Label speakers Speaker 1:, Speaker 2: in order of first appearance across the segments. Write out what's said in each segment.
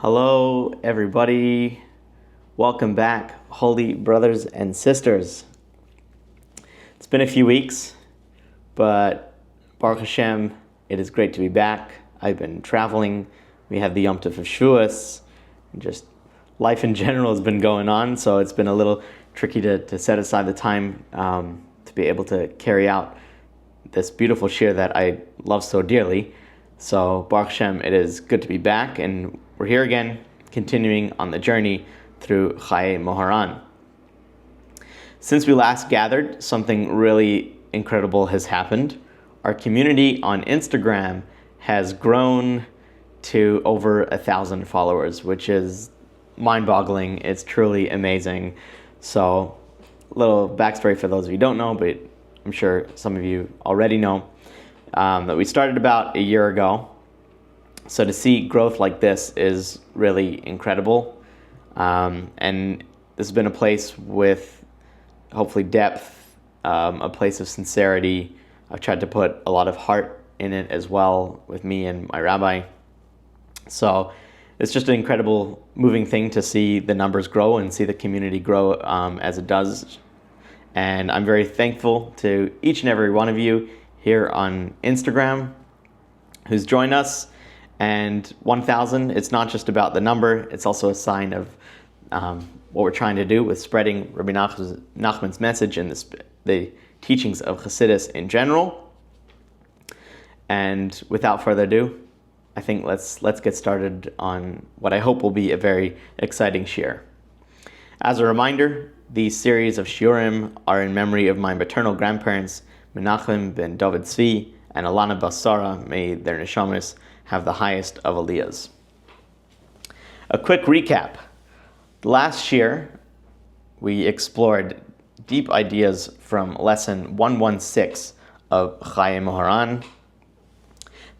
Speaker 1: Hello, everybody. Welcome back, holy brothers and sisters. It's been a few weeks, but Baruch Hashem, it is great to be back. I've been traveling. We had the Yom Tov of Shavuos, and just life in general has been going on, so it's been a little tricky to set aside the time to be able to carry out this beautiful shiur that I love so dearly. So Baruch Hashem, it is good to be back, and we're here again, continuing on the journey through Chayei Moharan. Since we last gathered, something really incredible has happened. Our community on Instagram has grown to over 1,000 followers, which is mind-boggling. It's truly amazing. So, a little backstory for those of you who don't know, but I'm sure some of you already know, that we started about a year ago. So to see growth like this is really incredible. And this has been a place with hopefully depth, a place of sincerity. I've tried to put a lot of heart in it as well with me and my rabbi. So it's just an incredible moving thing to see the numbers grow and see the community grow as it does. And I'm very thankful to each and every one of you here on Instagram who's joined us. And 1,000, it's not just about the number, it's also a sign of what we're trying to do with spreading Rebbe Nachman's message and the teachings of Chassidus in general. And without further ado, I think let's get started on what I hope will be a very exciting shiur. As a reminder, these series of shiurim are in memory of my maternal grandparents, Menachem ben Dovid Zvi and Illana Basara. May their neshamas have the highest of aliyahs. A quick recap. Last shiur, we explored deep ideas from lesson 116 of Chayei Moharan.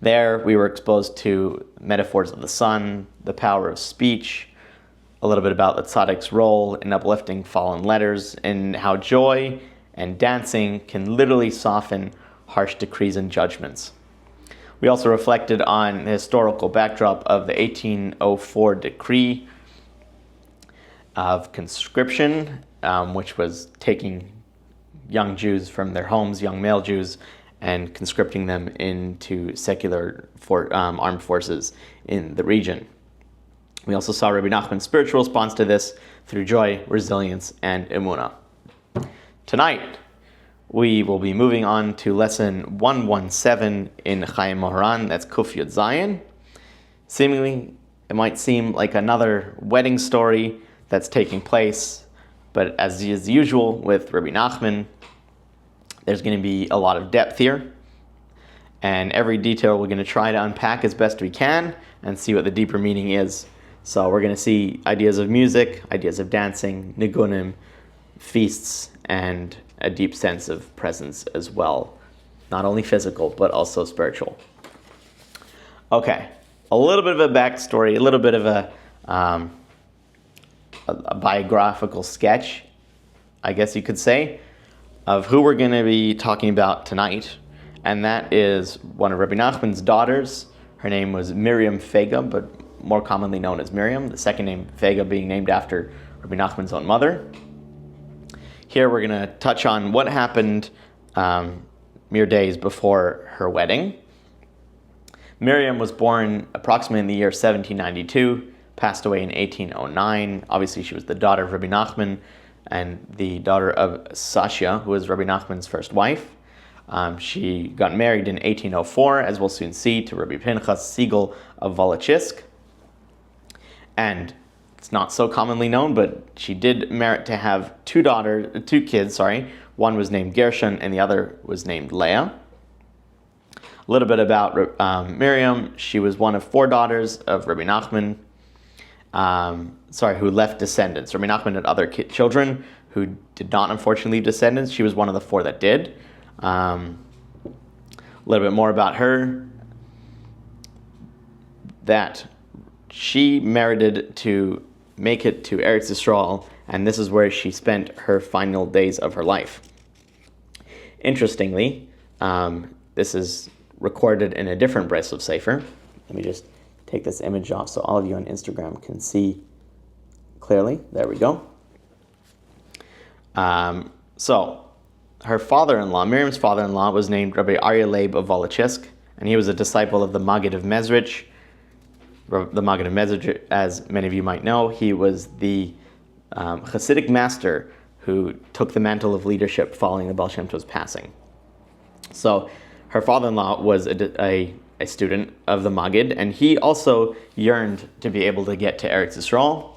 Speaker 1: There, we were exposed to metaphors of the sun, the power of speech, a little bit about the tzaddik's role in uplifting fallen letters, and how joy and dancing can literally soften harsh decrees and judgments. We also reflected on the historical backdrop of the 1804 decree of conscription, which was taking young Jews from their homes, young male Jews, and conscripting them into secular armed forces in the region. We also saw Rabbi Nachman's spiritual response to this through joy, resilience, and emunah. Tonight, we will be moving on to lesson 117 in Chayei Moharan, that's Kuf Yud Zayin. Seemingly, it might seem like another wedding story that's taking place, but as is usual with Rabbi Nachman, there's going to be a lot of depth here, and every detail we're going to try to unpack as best we can and see what the deeper meaning is. So we're going to see ideas of music, ideas of dancing, niggunim, feasts, and a deep sense of presence as well. Not only physical, but also spiritual. Okay, a little bit of a backstory, a little bit of a biographical sketch, I guess you could say, of who we're going to be talking about tonight. And that is one of Rebbe Nachman's daughters. Her name was Miriam Feige, but more commonly known as Miriam, the second name Feige being named after Rebbe Nachman's own mother. Here we're going to touch on what happened mere days before her wedding. Miriam was born approximately in the year 1792, passed away in 1809. Obviously, she was the daughter of Rebbe Nachman and the daughter of Sasha, who was Rebbe Nachman's first wife. She got married in 1804, as we'll soon see, to Rabbi Pinchas Siegel of Wawltchisk. And it's not so commonly known, but she did merit to have two kids. One was named Gershon and the other was named Leah. A little bit about Miriam. She was one of four daughters of Rebbe Nachman, who left descendants. Rebbe Nachman had other children who did not unfortunately leave descendants. She was one of the four that did. A little bit more about her. That she merited to make it to Eretz Yisrael, and this is where she spent her final days of her life. Interestingly, this is recorded in a different breslev sefer. Let me just take this image off so all of you on Instagram can see clearly. There we go. So her father-in-law, Miriam's father-in-law, was named Rabbi Aryeh Leib of Wawltchisk, and he was a disciple of the Maggid of Mezrich. The Maggid of Mezrich, as many of you might know, he was the Hasidic master who took the mantle of leadership following the Baal Shem Tov's passing. So her father-in-law was a student of the Maggid, and he also yearned to be able to get to Eretz Yisrael.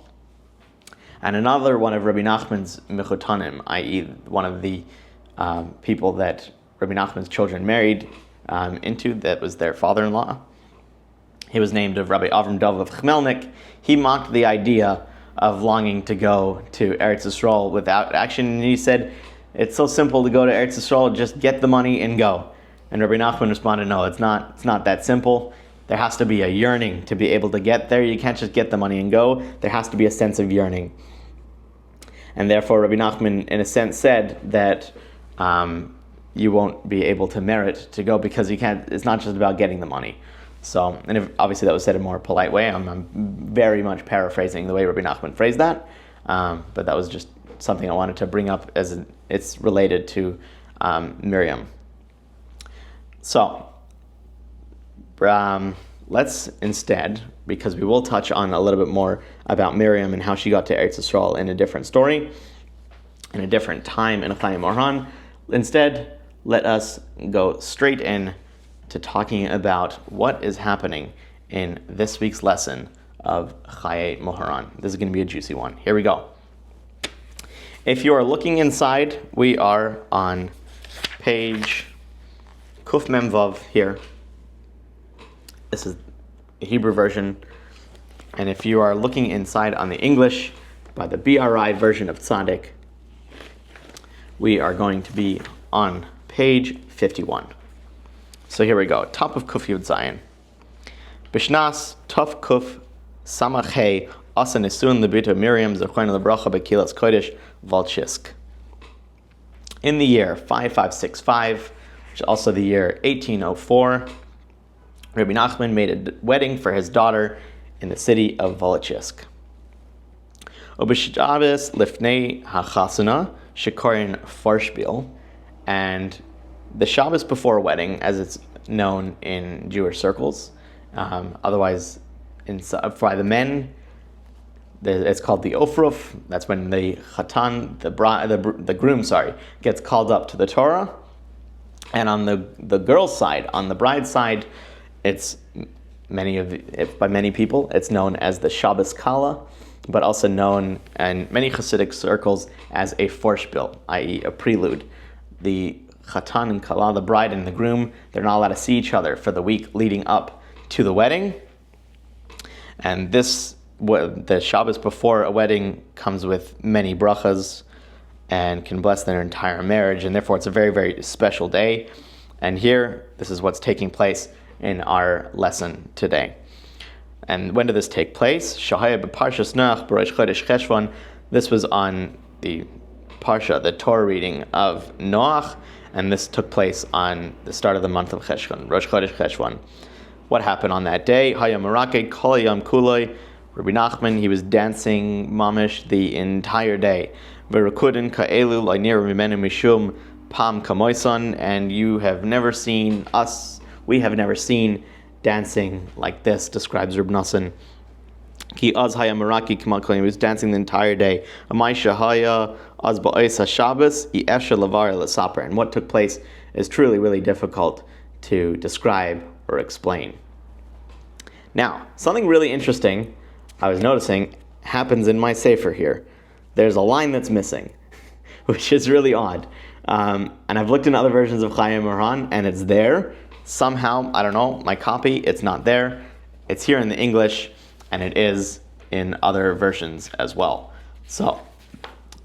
Speaker 1: And another one of Rabbi Nachman's mechotanim, i.e. one of the people that Rabbi Nachman's children married into, that was their father-in-law. He was named of Rabbi Avram Dov of Chmelnik. He mocked the idea of longing to go to Eretz Yisrael without action, and he said, it's so simple to go to Eretz Yisrael, just get the money and go. And Rabbi Nachman responded, no, it's not that simple. There has to be a yearning to be able to get there. You can't just get the money and go. There has to be a sense of yearning. And therefore, Rabbi Nachman, in a sense, said that you won't be able to merit to go because you can't. It's not just about getting the money. So, and obviously that was said in a more polite way. I'm very much paraphrasing the way Rabbi Nachman phrased that, but that was just something I wanted to bring up as it's related to Miriam. So, let's instead, because we will touch on a little bit more about Miriam and how she got to Eretz Yisrael in a different story, in a different time in Chayei Moharan. Instead, let us go straight in to talking about what is happening in this week's lesson of Chayei Moharan. This is going to be a juicy one. Here we go. If you are looking inside, we are on page Kuf Mem Vav here. This is the Hebrew version. And if you are looking inside on the English, by the BRI version of Tzaddik, we are going to be on page 51. So here we go. Top of Kuf Yud Zayin. Bishnas Tov Kuf Samach Hey Asa Nisun Lebita Miriam Zechon Lebracha Bekilas Kodesh Wawltchisk. In the year 5565, which is also the year 1804, Rebbe Nachman made a wedding for his daughter in the city of Wawltchisk. Obishabes Lifnei HaChasana Shikorin Farshbil, and the Shabbos before a wedding, as it's known in Jewish circles, otherwise by the men, it's called the Ofruf. That's when the Chatan, the groom, gets called up to the Torah. And on the girl's side, on the bride's side, it's by many people, it's known as the Shabbos Kala, but also known in many Hasidic circles as a Forshbil, i.e. a prelude. The Chatan and Kala, the bride and the groom, they're not allowed to see each other for the week leading up to the wedding. And the Shabbos before a wedding comes with many brachas and can bless their entire marriage, and therefore it's a very, very special day. And here, this is what's taking place in our lesson today. And when did this take place? Shahaya b'Parshas Noach b'Rosh Chodesh Cheshvan. This was on the Parsha, the Torah reading of Noach, and this took place on the start of the month of Cheshvan, Rosh Chodesh Cheshvan. What happened on that day? Hayam Marake Kol Yom Kuloi. Rabbi Nachman, he was dancing mamish the entire day. V'Rakudin Ka'elu La'nir Mimenu Mishum Pam Kamoisan, and we have never seen dancing like this, describes Rebbe Nachman. Ki az haya maraki k'mal kolim, he was dancing the entire day. Amay shahaya az ba'os haShabbos efsha lavar l'saper, and what took place is truly, really difficult to describe or explain. Now, something really interesting I was noticing happens in my sefer here. There's a line that's missing, which is really odd. And I've looked in other versions of Chayei Moharan, and it's there. Somehow, I don't know, my copy, it's not there. It's here in the English, and it is in other versions as well. So,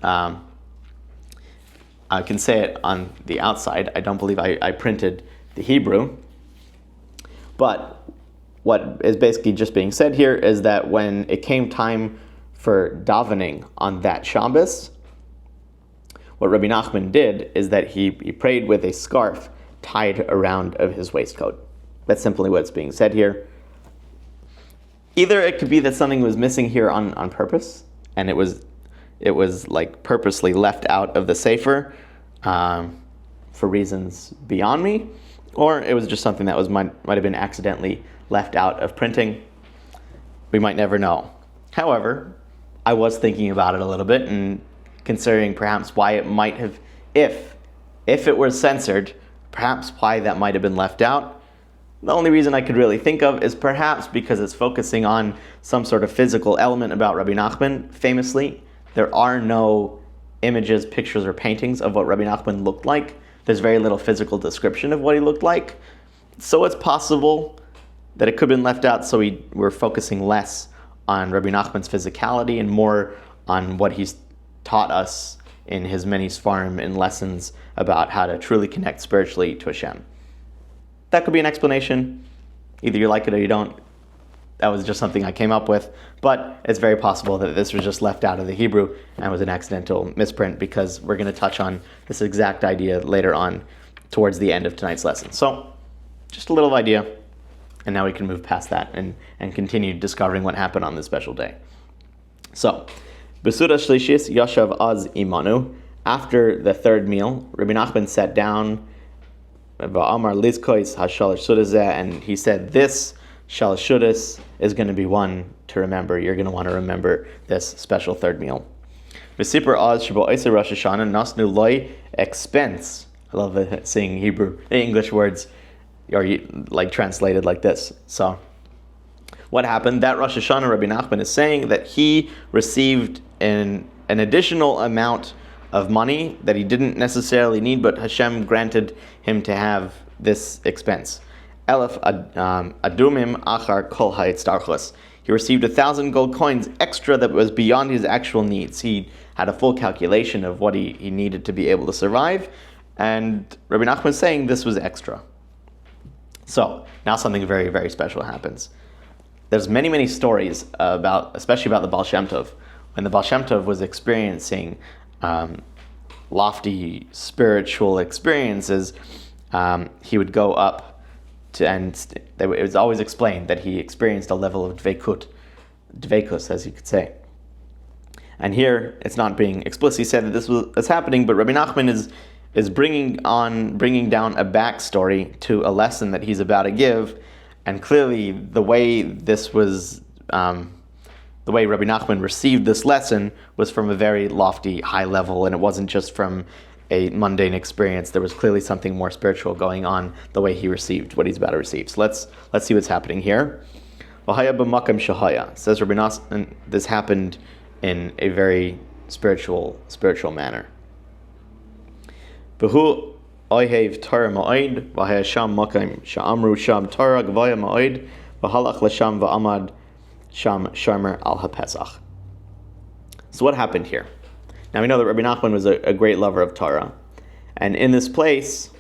Speaker 1: I can say it on the outside. I don't believe I printed the Hebrew. But what is basically just being said here is that when it came time for davening on that Shabbos, what Rabbi Nachman did is that he prayed with a scarf tied around of his waistcoat. That's simply what's being said here. Either it could be that something was missing here on purpose, and it was like purposely left out of the sefer for reasons beyond me, or it was just something that might have been accidentally left out of printing. We might never know. However, I was thinking about it a little bit and considering perhaps why it might have, if it was censored, perhaps why that might have been left out. The only reason I could really think of is perhaps because it's focusing on some sort of physical element about Rabbi Nachman. Famously, there are no images, pictures, or paintings of what Rabbi Nachman looked like. There's very little physical description of what he looked like. So it's possible that it could have been left out, so we're focusing less on Rabbi Nachman's physicality and more on what he's taught us in his many sefarim and lessons about how to truly connect spiritually to Hashem. That could be an explanation. Either you like it or you don't. That was just something I came up with. But it's very possible that this was just left out of the Hebrew and was an accidental misprint, because we're going to touch on this exact idea later on towards the end of tonight's lesson. So, just a little idea. And now we can move past that and continue discovering what happened on this special day. So, Besuda Shlishis Yashav Az Imanu. After the third meal, Rabbi Nachman sat down, and he said, this Shalashudis is going to be one to remember. You're going to want to remember this special third meal. V'sipur Az Shabo Eisei Rosh Hashanah Nasnu Loi Expense. I love seeing English words or like translated like this. So, what happened? That Rosh Hashanah, Rabbi Nachman is saying that he received an additional amount of money that he didn't necessarily need, but Hashem granted him to have this expense. Elef adumim achar kol hayitzdarchos. He received 1,000 gold coins extra that was beyond his actual needs. He had a full calculation of what he needed to be able to survive, and Rabbi Nachman is saying this was extra. So, now something very, very special happens. There's many, many stories especially about the Baal Shem Tov. When the Baal Shem Tov was experiencing lofty spiritual experiences, he would go up to, and it was always explained that he experienced a level of dveikus, as you could say. And here, it's not being explicitly said that this was happening, but Rabbi Nachman is bringing down a backstory to a lesson that he's about to give, and clearly the way this was, the way Rabbi Nachman received this lesson was from a very lofty, high level, and it wasn't just from a mundane experience. There was clearly something more spiritual going on the way he received what he's about to receive. So let's see what's happening here. V'haya b'makam shahaya. Says Rabbi Nachman, this happened in a very spiritual manner. V'hu oihev Torah ma'od, v'haya sham makam sha'amru sham Torah gvaya ma'od, v'halach l'sham v'amad sham sharmer al ha'pesach. So what happened here? Now we know that Rabbi Nachman was a great lover of Torah, and in this place,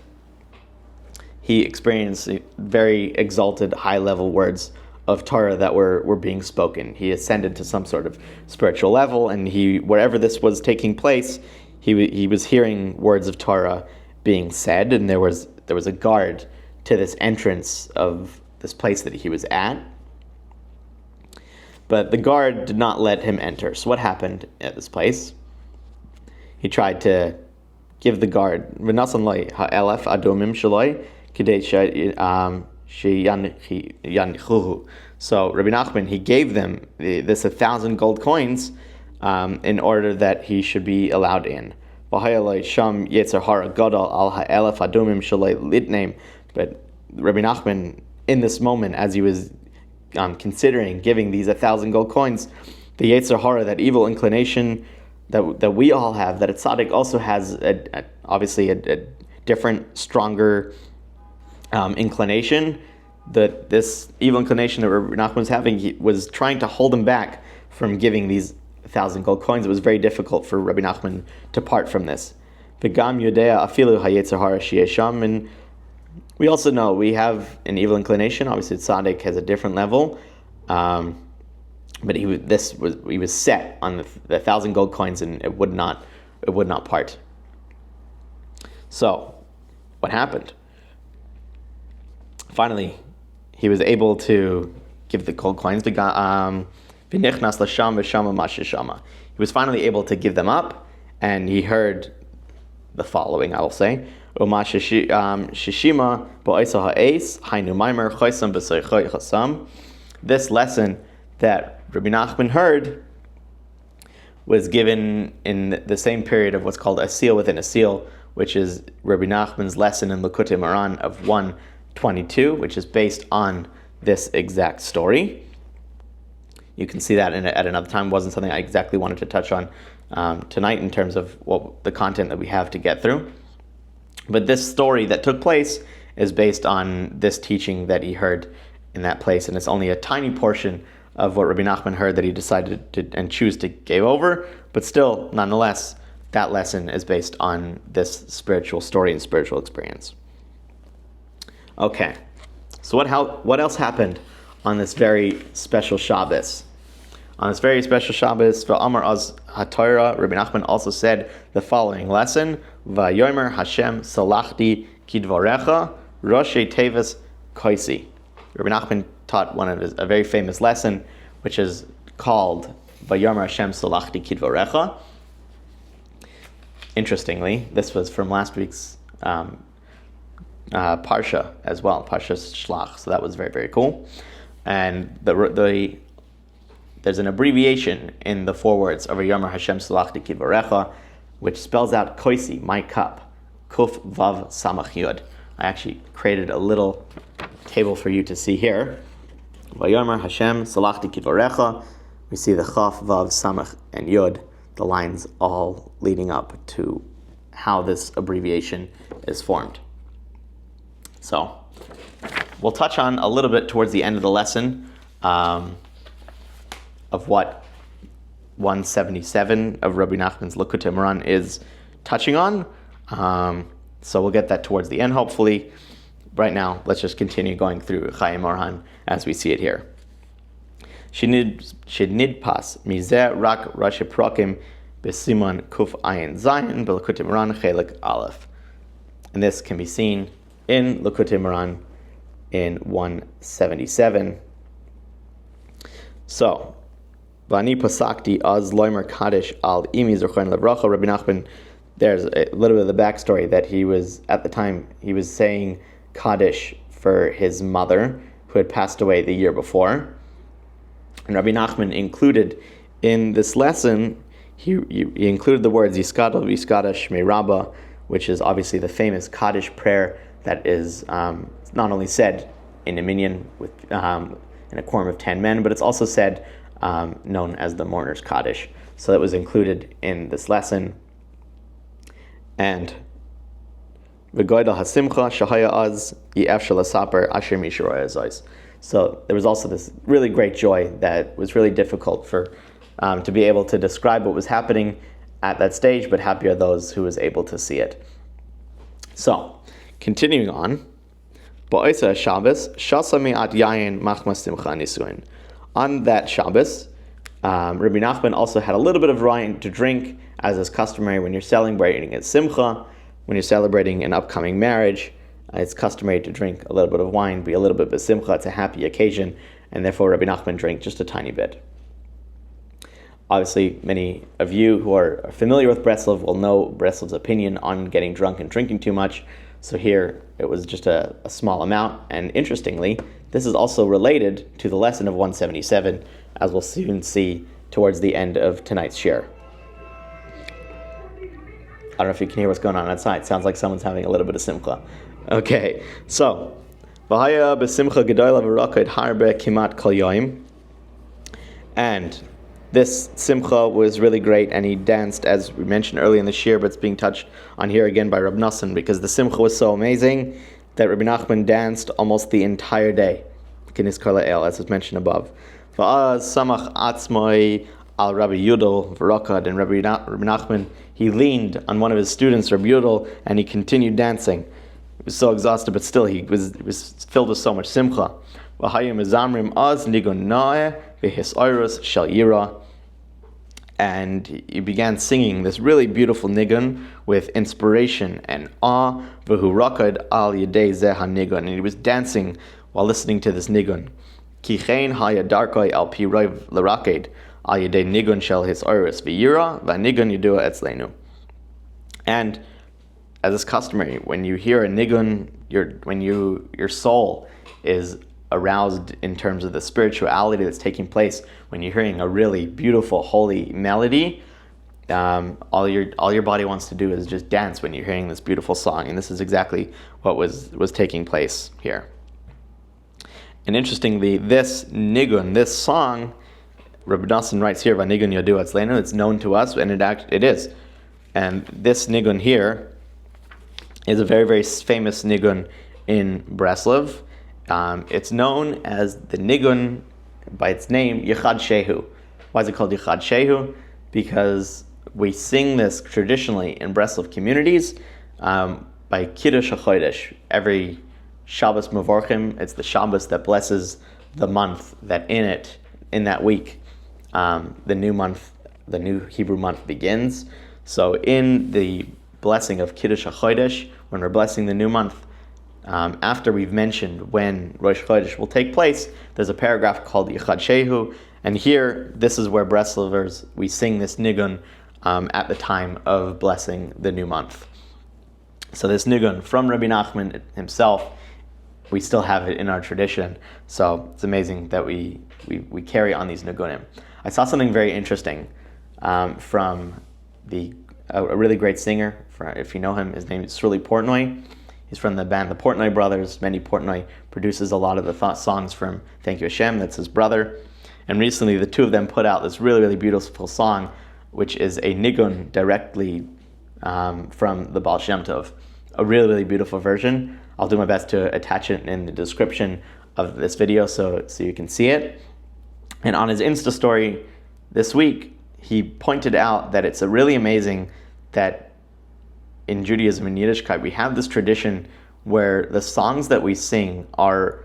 Speaker 1: he experienced very exalted, high-level words of Torah that were being spoken. He ascended to some sort of spiritual level, and wherever this was taking place, he was hearing words of Torah being said, and there was a guard to this entrance of this place that he was at. But the guard did not let him enter. So what happened at this place? He tried to give the guard v'nasan loy ha'elef adumim shaloi k'dei sheyanchuhu. So Rabbi Nachman, he gave them this 1,000 gold coins in order that he should be allowed in. V'hayaloi sham yetzer hara gadol al ha'elef adumim shaloi litneim. But Rabbi Nachman, in this moment, as he was considering giving these 1,000 gold coins, the yetzer hara, that evil inclination that we all have, that a tzaddik also has obviously a different, stronger inclination. That this evil inclination that Rabbi Nachman was having, he was trying to hold him back from giving these 1,000 gold coins. It was very difficult for Rabbi Nachman to part from this. V'gam yodea afilu hayetzer hara sheyesham. And we also know we have an evil inclination. Obviously, tzaddik has a different level. But he was set on the 1,000 gold coins, and it would not part. So, what happened? Finally, he was able to give the gold coins. He was finally able to give them up, and he heard the following, I will say. This lesson that Rabbi Nachman heard was given in the same period of what's called a seal within a seal, which is Rebbe Nachman's lesson in Chayei Moharan of 122, which is based on this exact story. You can see that at another time. It wasn't something I exactly wanted to touch on tonight in terms of the content that we have to get through. But this story that took place is based on this teaching that he heard in that place, and it's only a tiny portion of what Rabbi Nachman heard that he decided to and choose to give over, but still, nonetheless, that lesson is based on this spiritual story and spiritual experience. Okay, so what else happened on this very special Shabbos? On this very special Shabbos, V'amar az haTorah, Rabbi Nachman also said the following lesson: V'yomer Hashem salachti kidvarecha roshei tevis koisi. Rabbi Nachman taught a very famous lesson, which is called V'yomer Hashem salachti kidvarecha. Interestingly, this was from last week's Parsha as well, Parsha Shlach. So that was very, very cool. And there's an abbreviation in the forewords of V'yomer Hashem salachti kidvarecha, which spells out koisi, my cup, kuf vav samach yud. I actually created a little table for you to see here. V'yomer Hashem salachti kidvarecha. We see the chaf, vav, samach, and yud, the lines all leading up to how this abbreviation is formed. So, we'll touch on a little bit towards the end of the lesson of what 177 of Rabbi Nachman's Chayei Moharan is touching on. So we'll get that towards the end, hopefully. Right now, let's just continue going through Chayei Moharan as we see it here. Shenidpas mizeh rak rashi prokim b'siman kuf ayin zayin b'Chayei Moharan chelik aleph. And this can be seen in Chayei Moharan in 177. So, Vani pasakti az loimer kaddish al imi zerchoin levracha. Rabbi Nachman, there's a little bit of the backstory that he was saying kaddish for his mother who had passed away the year before. And Rabbi Nachman included in this lesson, he included the words Yiskadal V'Yiskada Shmei Rabba, which is obviously the famous Kaddish prayer that is not only said in a minyan in a quorum of 10 men, but it's also said known as the mourner's Kaddish. So that was included in this lesson. And V'goydal hasimcha shahaya az yi'ef shalasaper asher mishiroy azais. So there was also this really great joy that was really difficult for to be able to describe what was happening at that stage, but happy are those who was able to see it. So, continuing on, Ba'isa Shabbos, Shasami at Yayin Machmas Simcha Nisuin. On that Shabbos, Rabbi Nachman also had a little bit of wine to drink, as is customary when you're celebrating at Simcha, when you're celebrating an upcoming marriage. It's customary to drink a little bit of wine, be a little bit of a simcha. It's a happy occasion, and therefore Rabbi Nachman drank just a tiny bit. Obviously, many of you who are familiar with breslev will know Breslev's opinion on getting drunk and drinking too much. So here, it was just a small amount. And interestingly, this is also related to the lesson of 177, as we'll soon see towards the end of tonight's shiur. I don't know if you can hear what's going on outside. It sounds like someone's having a little bit of simcha. Okay, so V'haya b'simcha gedola v'rakod harbe kimat kol yoim, and this simcha was really great, and he danced, as we mentioned earlier in the shiur, but it's being touched on here again by Rabbi Nachman, because the simcha was so amazing that Rabbi Nachman danced almost the entire day, as was mentioned above. V'az samach atzmoi al Rabbi Yudel v'rakod, and Rabbi Nachman, he leaned on one of his students, Rabbi Yudel, and he continued dancing. He was so exhausted, but still he was filled with so much simcha. And he began singing this really beautiful niggun with inspiration and awe. And he was dancing while listening to this niggun. Kichein haya darkoi al pi roiv l'raked al yedei niggun shel his oris v'yira v'niggun yedua etzleinu. And as is customary, when you hear a niggun, your soul is aroused in terms of the spirituality that's taking place. When you're hearing a really beautiful, holy melody, all your body wants to do is just dance when you're hearing this beautiful song. And this is exactly what was taking place here. And interestingly, this niggun, this song, Rebbe Nachman writes here, "Niggun yodu etzleinu," it's known to us, and it is. And this niggun here is a very, very famous niggun in Breslov. It's known as the niggun by its name, Yichad Shehu. Why is it called Yichad Shehu? Because we sing this traditionally in Breslov communities by Kiddush HaChodesh. Every Shabbos Mevorchim, it's the Shabbos that blesses the month that in that week, the new Hebrew month begins. So in the blessing of Kiddush HaChodesh, when we're blessing the new month, after we've mentioned when Rosh Chodesh will take place, there's a paragraph called Yichad Shehu, and here, this is where Breslovers, we sing this niggun at the time of blessing the new month. So this niggun from Rabbi Nachman himself, we still have it in our tradition, so it's amazing that we carry on these niggunim. I saw something very interesting from a really great singer, if you know him, his name is Shirley Portnoy. He's from the band the Portnoy Brothers. Manny Portnoy produces a lot of the songs from Thank You Hashem, that's his brother. And recently the two of them put out this really, really beautiful song, which is a niggun directly from the Baal Shem Tov. A really, really beautiful version. I'll do my best to attach it in the description of this video so you can see it. And on his Insta story this week, he pointed out that it's really amazing that in Judaism and Yiddishkeit, we have this tradition where the songs that we sing are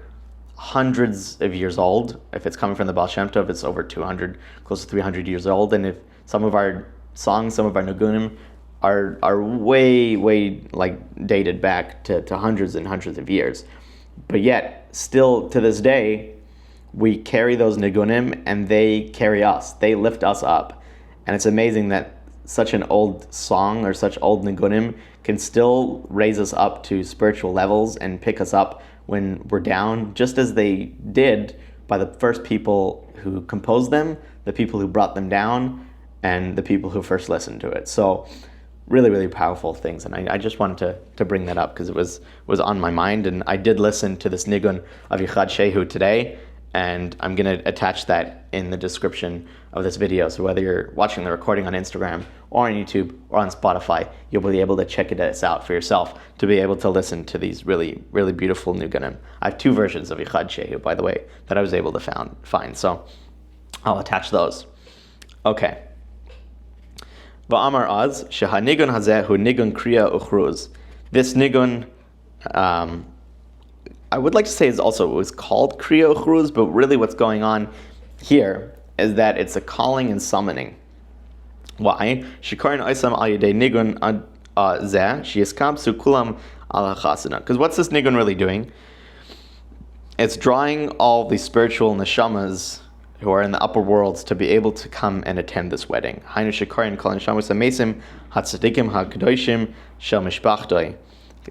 Speaker 1: hundreds of years old. If it's coming from the Baal Shem Tov, it's over 200, close to 300 years old. And if some of our songs, some of our niggunim are way, way like dated back to hundreds and hundreds of years. But yet, still to this day, we carry those niggunim and they carry us. They lift us up. And it's amazing that such an old song or such old niggunim can still raise us up to spiritual levels and pick us up when we're down, just as they did by the first people who composed them, the people who brought them down, and the people who first listened to it. So really, really powerful things. And I just wanted to bring that up because it was on my mind. And I did listen to this niggun of Yichad Shehu today, and I'm going to attach that in the description of this video. So whether you're watching the recording on Instagram or on YouTube or on Spotify, you'll be able to check this out for yourself to be able to listen to these really, really beautiful niggunim. I have two versions of Yichad Shehu, by the way, that I was able to find. So I'll attach those. Okay. Va'amar az sheha niggun hazeh hu niggun kriya uchruz. This niggun, I would like to say it was called kriya uchruz, but really what's going on here is that it's a calling and summoning. Why? Shikarin oisam al yedei niggun zeh sheyiskabsu kulam al hachasana. Because what's this niggun really doing? It's drawing all the spiritual neshamas who are in the upper worlds to be able to come and attend this wedding. Hainu shikarin kol neshamas hamesim hatzaddikim hakadoshim shel mishpachtoi.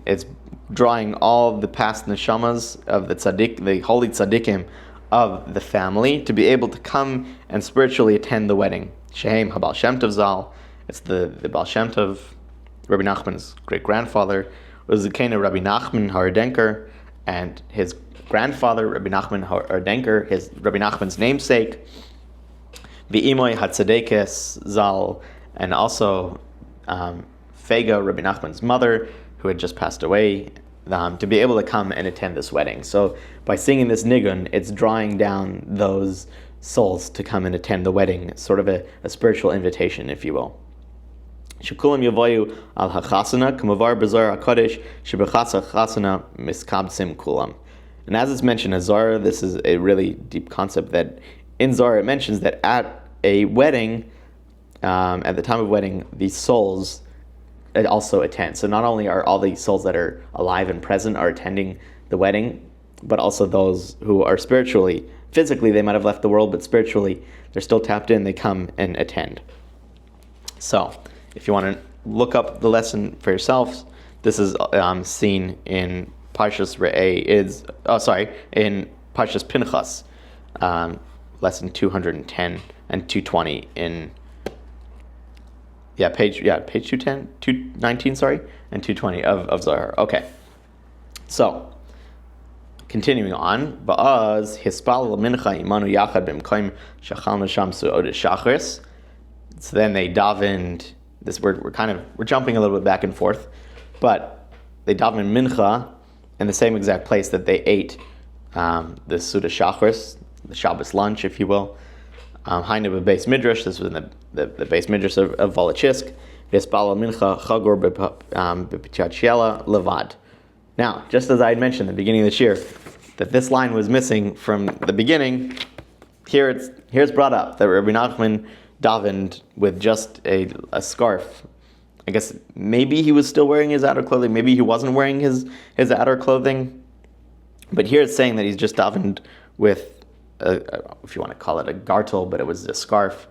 Speaker 1: It's drawing all the past neshamas of the holy tzaddikim of the family to be able to come and spiritually attend the wedding. Shehem ha Baal Shem Tov Zal. It's the Baal Shem Tov, Rebbe Nachman's great-grandfather, was the king of Rabbi Nachman Horodenker, and his grandfather, Rabbi Nachman Horodenker, his Rabbi Nachman's namesake, V'imoy Hatzadekes Zal, and also Feige, Rabbi Nachman's mother, who had just passed away, to be able to come and attend this wedding. So by singing this niggun, it's drawing down those souls to come and attend the wedding, sort of a spiritual invitation, if you will. Shukulam yavoyu al hachasana kamavar bazar hakodesh shebechasa chasana miskabsim kulam. And as it's mentioned in Zohar, this is a really deep concept that in Zohar it mentions that at a wedding, at the time of wedding, these souls also attend. So not only are all the souls that are alive and present are attending the wedding, but also those who are spiritually physically they might have left the world, but spiritually they're still tapped in. They come and attend. So, if you want to look up the lesson for yourselves, this is seen in Parshas in Parshas Pinchas, lesson 210 and 220 in page 210, 219, and 220 of Zohar. Okay, so continuing on, Ba'az hispal mincha imanu yachad b'mkoim shachalnu sham su'od shachris. So then they davened. This we're jumping a little bit back and forth, but they davened mincha in the same exact place that they ate the Suda Shachris, the Shabbos lunch, if you will. Hainu b'beis midrash. This was in the beis midrash of Wawltchisk. V'espala mincha chagor b'pitiat levad. Now, just as I had mentioned at the beginning of this year, that this line was missing from the beginning, here's brought up that Rabbi Nachman davened with just a scarf. I guess maybe he was still wearing his outer clothing, maybe he wasn't wearing his outer clothing. But here it's saying that he's just davened with, if you want to call it a gartel, but it was a scarf.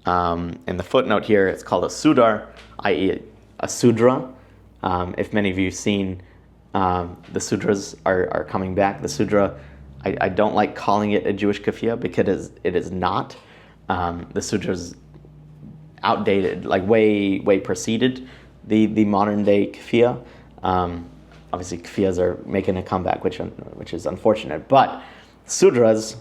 Speaker 1: In the footnote here, it's called a sudar, i.e. a sudra. If many of you have seen the sudras are coming back. The sudra, I don't like calling it a Jewish keffiyah because it is not. The sudra's outdated, like way preceded the modern day keffiyah. Obviously, keffiyahs are making a comeback, which is unfortunate. But sudras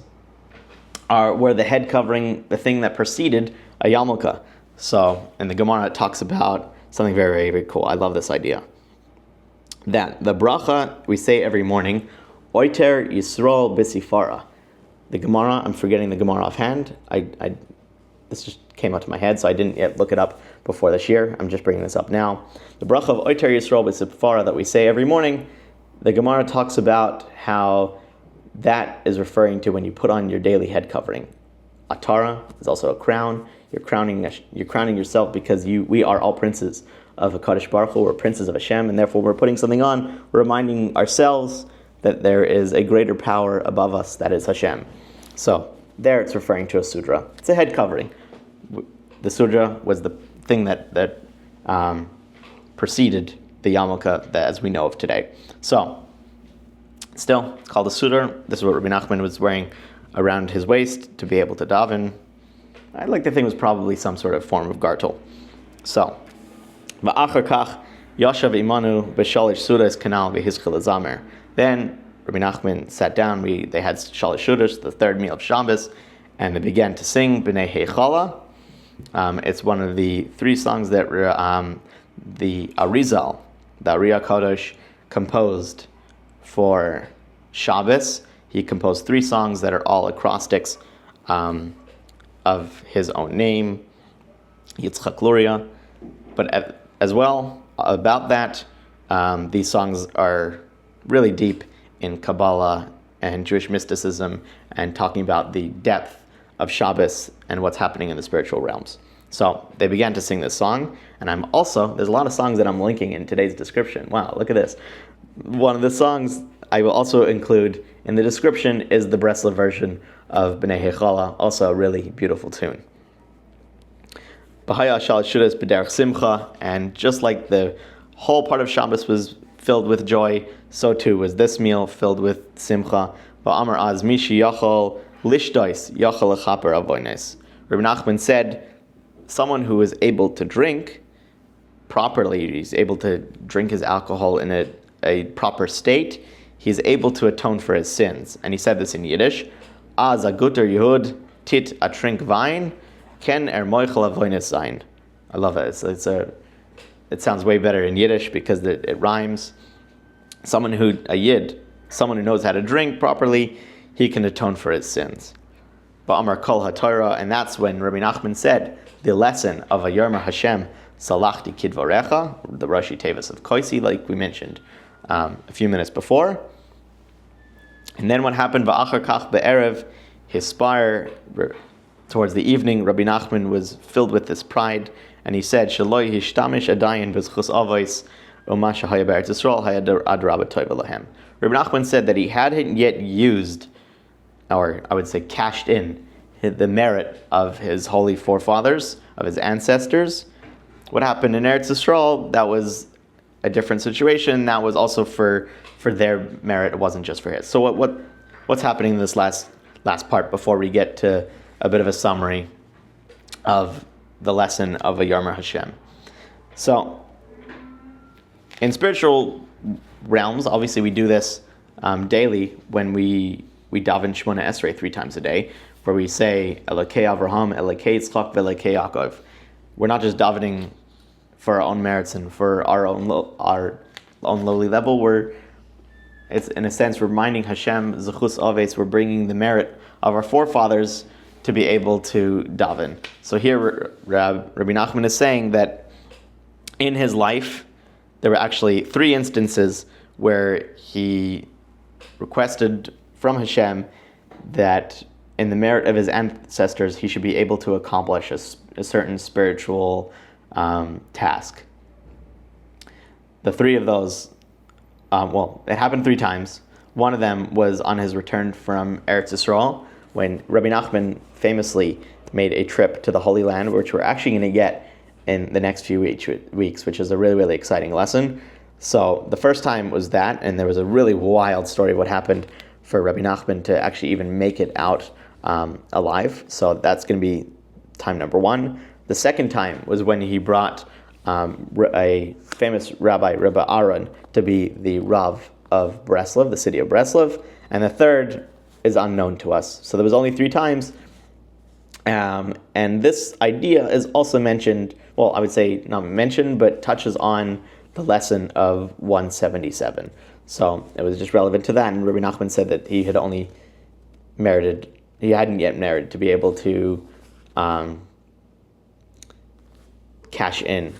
Speaker 1: were the head covering, the thing that preceded a yarmulke. So in the Gemara, it talks about something very, very, very cool. I love this idea. That the bracha we say every morning, Oiter Yisrael B'Sifara. The Gemara, I'm forgetting the Gemara offhand. This just came out to my head, so I didn't yet look it up before this year. I'm just bringing this up now. The bracha of Oiter Yisrael B'Sifara that we say every morning, the Gemara talks about how that is referring to when you put on your daily head covering. Atara is also a crown. You're crowning yourself because we are all princes of HaKadosh Baruch Hu. We're princes of Hashem, and therefore we're putting something on. We're reminding ourselves that there is a greater power above us, that is Hashem. So there it's referring to a sudra. It's a head covering. The sudra was the thing that preceded the yarmulke as we know of today. So still, it's called a sudar. This is what Rabbi Nachman was wearing around his waist to be able to daven. I'd like to think it was probably some sort of form of gartel. So, va'achar kach yashav imanu b'shalish sudas kanal v'hizchel azamer. Then Rabbi Nachman sat down. They had shalish sudas, the third meal of Shabbos, and they began to sing B'nei Heichala. It's one of the three songs that the Arizal, the Ariya Kodesh, composed for Shabbos. He composed three songs that are all acrostics of his own name, Yitzchak Luria. But as well, about that, these songs are really deep in Kabbalah and Jewish mysticism and talking about the depth of Shabbos and what's happening in the spiritual realms. So they began to sing this song, and there's a lot of songs that I'm linking in today's description. Wow, look at this. One of the songs I will also include in the description is the breslev version of B'nei Heichala, also a really beautiful tune. B'haya shal shudas b'derech simcha, and just like the whole part of Shabbos was filled with joy, so too was this meal filled with simcha. Va'amar az mishi yachol lishdois yachol lechaper avoynes. Rebbe Nachman said, someone who is able to drink properly, he's able to drink his alcohol in a proper state, he's able to atone for his sins. And he said this in Yiddish, Az a guter Yehud tit a trink wein, ken moichel avoynes sein. I love it. It sounds way better in Yiddish because it rhymes. Someone who knows how to drink properly, he can atone for his sins. Ba'amar kol haTorah, and that's when Rabbi Nachman said the lesson of a Yermer Hashem salachti kidvarecha, the Rashi Tevis of Koisi, like we mentioned a few minutes before. And then what happened? Va'achar kach be'erev, his spire towards the evening, Rabbi Nachman was filled with this pride, and he said, "Shaloi hishtamish adayin v'zchus avos u'ma shehaya be'eretz Yisrael hayad adrabah tov lahem." Rabbi Nachman said that he hadn't yet used or I would say cashed in the merit of his holy forefathers, of his ancestors. What happened in Eretz Yisrael, that was a different situation. That was also for their merit. It wasn't just for his. So what's happening in this last part before we get to a bit of a summary of the lesson of a Yarmer Hashem? So in spiritual realms, obviously we do this daily when we daven Shemona Esrei 3 times a day, where we say Elokei Avraham, Elokei Yitzchak, Elokei Yaakov. We're not just davening for our own merits and for our own lowly level. It's in a sense reminding Hashem Zechus Aves. We're bringing the merit of our forefathers to be able to daven. So here, Rabbi Nachman is saying that in his life there were actually 3 instances where he requested from Hashem that in the merit of his ancestors he should be able to accomplish a certain spiritual task. The 3 of those, it happened 3 times. One of them was on his return from Eretz Yisrael, when Rabbi Nachman famously made a trip to the Holy Land, which we're actually going to get in the next few weeks, which is a really, really exciting lesson. So the first time was that, and there was a really wild story of what happened for Rabbi Nachman to actually even make it out alive. So that's going to be time number 1. The second time was when he brought a famous rabbi, Rebbe Aaron, to be the Rav of Breslev, the city of Breslev. And the third is unknown to us. So there was only 3 times. And this idea is also mentioned, well, I would say not mentioned, but touches on the lesson of 177. So it was just relevant to that. And Rabbi Nachman said that he hadn't yet merited to be able to cash in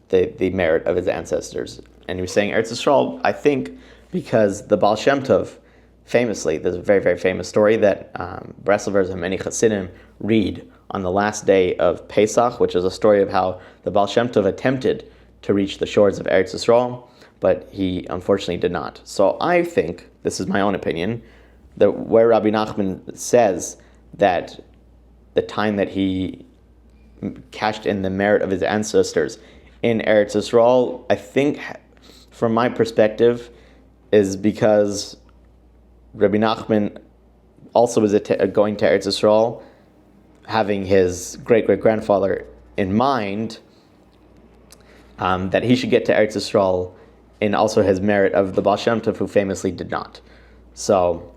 Speaker 1: the merit of his ancestors. And he was saying Eretz Yisrael, I think, because the Baal Shem Tov, famously, there's a very, very famous story that Breslevers and many Chassidim read on the last day of Pesach, which is a story of how the Baal Shem Tov attempted to reach the shores of Eretz Yisrael, but he unfortunately did not. So I think, this is my own opinion, that where Rabbi Nachman says that the time that he cashed in the merit of his ancestors in Eretz Yisrael, I think, from my perspective, is because Rabbi Nachman also was going to Eretz Yisrael, having his great-great-grandfather in mind, that he should get to Eretz Yisrael in also his merit of the Baal Shem Tov, who famously did not. So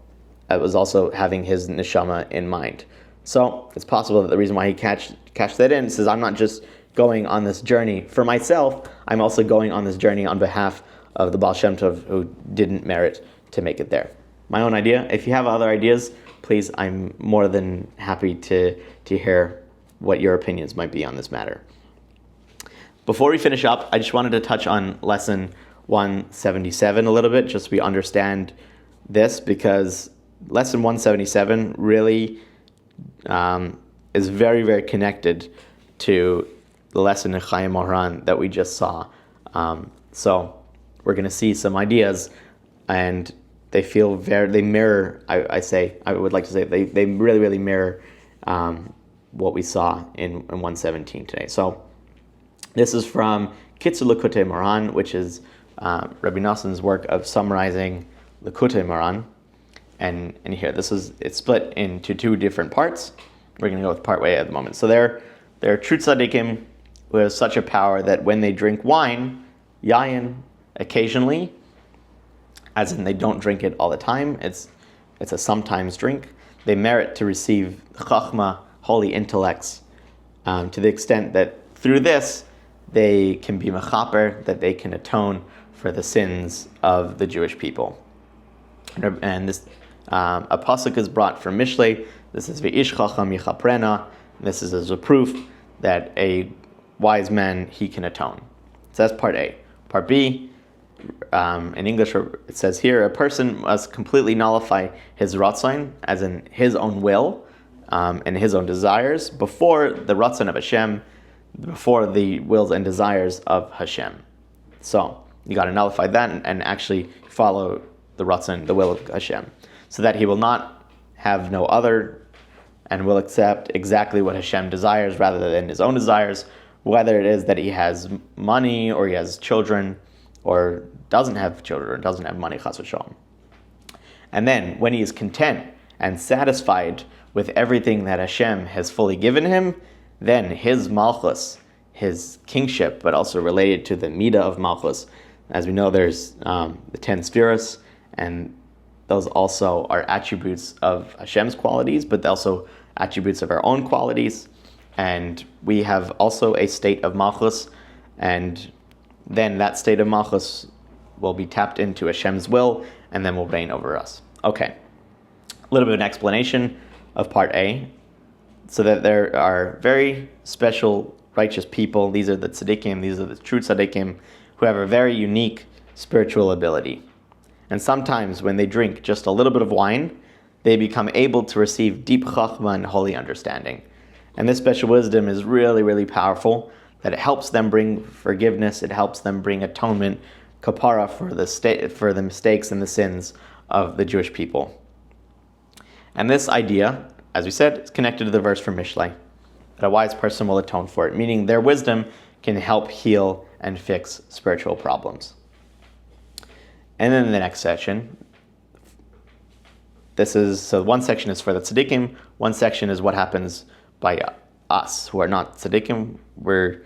Speaker 1: it was also having his neshama in mind. So it's possible that the reason why he cashed that in says, I'm not just going on this journey for myself, I'm also going on this journey on behalf of the Baal Shem Tov, who didn't merit to make it there. My own idea. If you have other ideas, please, I'm more than happy to hear what your opinions might be on this matter. Before we finish up, I just wanted to touch on lesson 177 a little bit, just so we understand this, because lesson 177 really is very, very connected to the lesson in Chayei Moharan that we just saw. So we're going to see some ideas, and they mirror, they really, really mirror what we saw in 117 today. So this is from Kitzur Likutei Moharan, which is Rabbi Nachman's work of summarizing Likutei Moharan. And here, it's split into 2 different parts. We're going to go with part way at the moment. So they're true tzaddikim who have such a power that when they drink wine, yayin, occasionally, as in they don't drink it all the time, it's a sometimes drink, they merit to receive chachma, holy intellects, to the extent that through this they can be mechaper, that they can atone for the sins of the Jewish people. And this a pasuk is brought from Mishlei. This is ve'ish chacham yichaprena. This is as a proof that a wise man, he can atone. So that's part A. Part B, in English it says here, a person must completely nullify his ratzon, as in his own will and his own desires, before the ratzon of Hashem, before the wills and desires of Hashem. So you got to nullify that and actually follow the ratzon, the will of Hashem, so that he will not have no other and will accept exactly what Hashem desires rather than his own desires, whether it is that he has money or he has children or doesn't have children or doesn't have money, chas v'shalom. And then when he is content and satisfied with everything that Hashem has fully given him, then his malchus, his kingship, but also related to the midah of malchus. As we know, there's the 10 spheres, and those also are attributes of Hashem's qualities, but also attributes of our own qualities. And we have also a state of malchus, and then that state of malchus will be tapped into Hashem's will, and then will reign over us. Okay, a little bit of an explanation of part A, so that there are very special righteous people. These are the tzaddikim, these are the true tzaddikim, who have a very unique spiritual ability. And sometimes when they drink just a little bit of wine, they become able to receive deep chachma and holy understanding. And this special wisdom is really, really powerful, that it helps them bring forgiveness, it helps them bring atonement, kapara, for the mistakes and the sins of the Jewish people. And this idea, as we said, is connected to the verse from Mishlei, that a wise person will atone for it, meaning their wisdom can help heal and fix spiritual problems. And then in the next section, one section is for the tzaddikim, one section is what happens by us, who are not tzaddikim, we're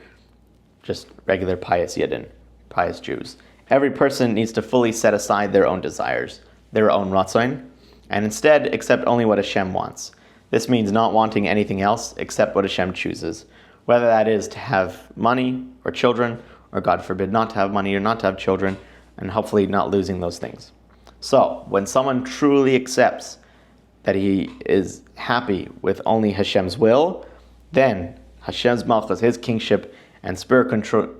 Speaker 1: just regular pious Yidden, pious Jews. Every person needs to fully set aside their own desires, their own ratzon, and instead accept only what Hashem wants. This means not wanting anything else except what Hashem chooses, whether that is to have money or children, or God forbid not to have money or not to have children, and hopefully not losing those things. So, when someone truly accepts that he is happy with only Hashem's will, then Hashem's malchus, his kingship and spirit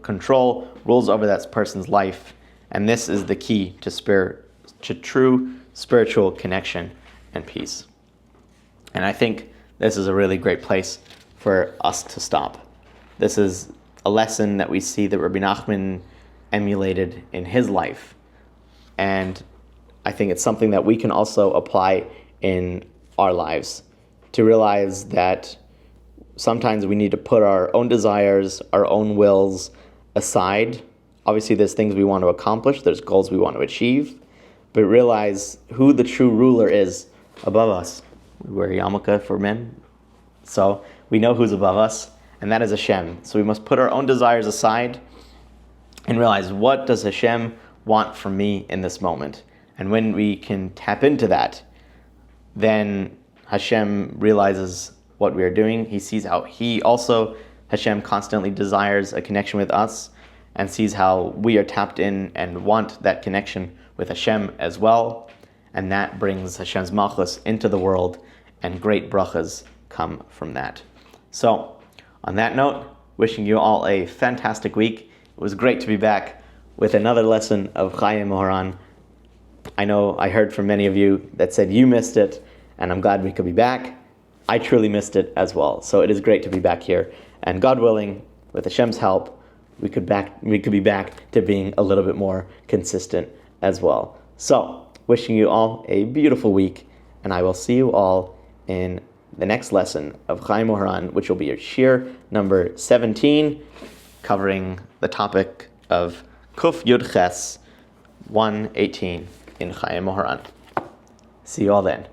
Speaker 1: control rules over that person's life, and this is the key to true spiritual connection and peace. And I think this is a really great place for us to stop. This is a lesson that we see that Rabbi Nachman emulated in his life. And I think it's something that we can also apply in our lives, to realize that sometimes we need to put our own desires, our own wills aside. Obviously, there's things we want to accomplish, there's goals we want to achieve, but realize who the true ruler is above us. We wear yarmulke for men, so we know who's above us, and that is Hashem. So we must put our own desires aside and realize, what does Hashem want from me in this moment? And when we can tap into that, then Hashem realizes what we are doing. He sees how Hashem constantly desires a connection with us, and sees how we are tapped in and want that connection with Hashem as well. And that brings Hashem's malchus into the world, and great brachas come from that. So, on that note, wishing you all a fantastic week. It was great to be back with another lesson of Chayei Moharan. I know I heard from many of you that said you missed it, and I'm glad we could be back. I truly missed it as well. So it is great to be back here. And God willing, with Hashem's help, we could be back to being a little bit more consistent as well. So, wishing you all a beautiful week, and I will see you all in the next lesson of Chayei Moharan, which will be your shiur number 17, covering the topic of Kuf Yud Ches 118 in Chayei Moharan. See you all then.